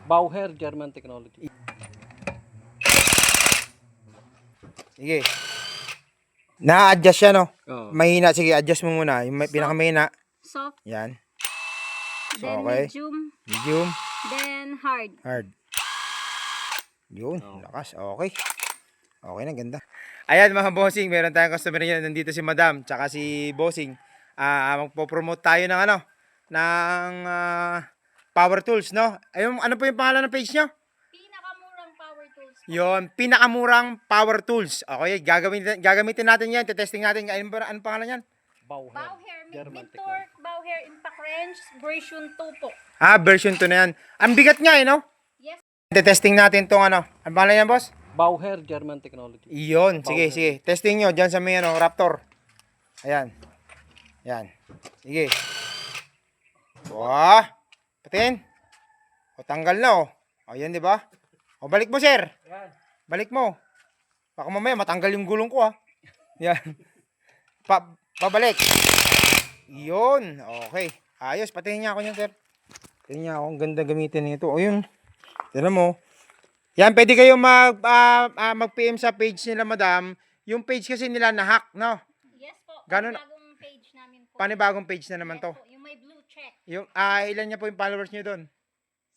Bauer German Technology. Sige. Na-adjust siya, no? Oo. Mahina. Sige, adjust mo muna. Yung pinakamahina. Soft. Yan. So, Then okay. medium. Medium. Then hard. Hard. Yun. Oo. Lakas. Okay. Okay na, ganda. Ayan mga bossing, meron tayong customer niya. Nandito si Madam, tsaka si Bossing. Magpo-promote tayo ng ng power tools, no? Ayun, ano po yung pangalan ng page nyo? Pinakamurang power tools. Yun, pinakamurang power tools. Okay, gagamitin natin yan, testing natin. Anong pangalan yan? Bauer Bauer, German Technology. Mid-Torque, Bauer Impact Wrench, version 2 po. Version 2 na yan. Ang bigat nga, no? Yes. Testing natin tong ano. Ang pangalan yan, boss? Bauer German Technology. Iyon, sige, sige. Testing nyo dyan sa may Raptor. Ayan. Yan. Sige. Wah. Patin. O, tanggal na, oh. O, yan, di ba? O, balik mo, sir. Balik mo. Baka mamaya matanggal yung gulong ko, ha. Yan. Pabalik. Iyon. Okay. Ayos. Patingin niya ako niyan, sir. Patingin niya ako. Ang ganda gamitin nito. O, yun. Tignan mo. Yan, pwede kayong mag-PM sa page nila, madam. Yung page kasi nila na-hack, no? Yes po. Ganun- Bagong page namin po. Panibagong page na naman Yes to. po, yung may blue check. Yung, ilan niya po yung followers niyo doon?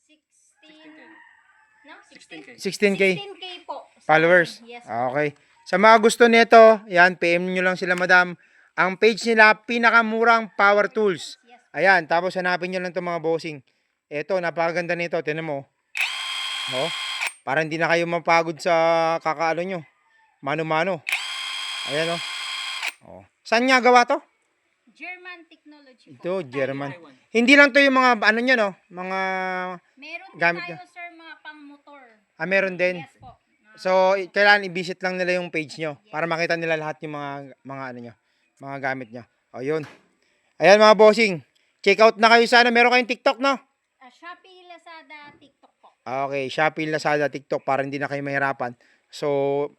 16. No? 16K. 16K 16K po. followers. Yes. Okay. Sa mga gusto nito, yan, PM nyo lang sila, madam. Ang page nila, pinakamurang power tools. Yes. Ayan, tapos hanapin nyo lang itong mga bossing. Ito, napakaganda nito. Tinan mo. Oh, para hindi na kayo mapagod sa kakaano nyo. Mano-mano. Ayan, oh. Oh. Saan niya gawa to? German technology po. Ito, German. Hindi lang to yung mga, ano nyo, no? Mga, Meron din Gamit tayo, niya. sir, mga pang-motor. meron din. Yes po. So, kailangan i-visit lang nila yung page nyo para makita nila lahat yung mga ano nyo, mga gamit nyo. O, yun. Ayan, mga bossing. Check out na kayo sana. Meron kayong TikTok, no? Shopee, Lazada, TikTok po. Okay, Shopee, Lazada, TikTok para hindi na kayo mahirapan. So,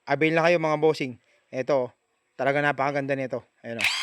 avail na kayo mga bossing. Ito, talaga napakaganda nito. Ayan o.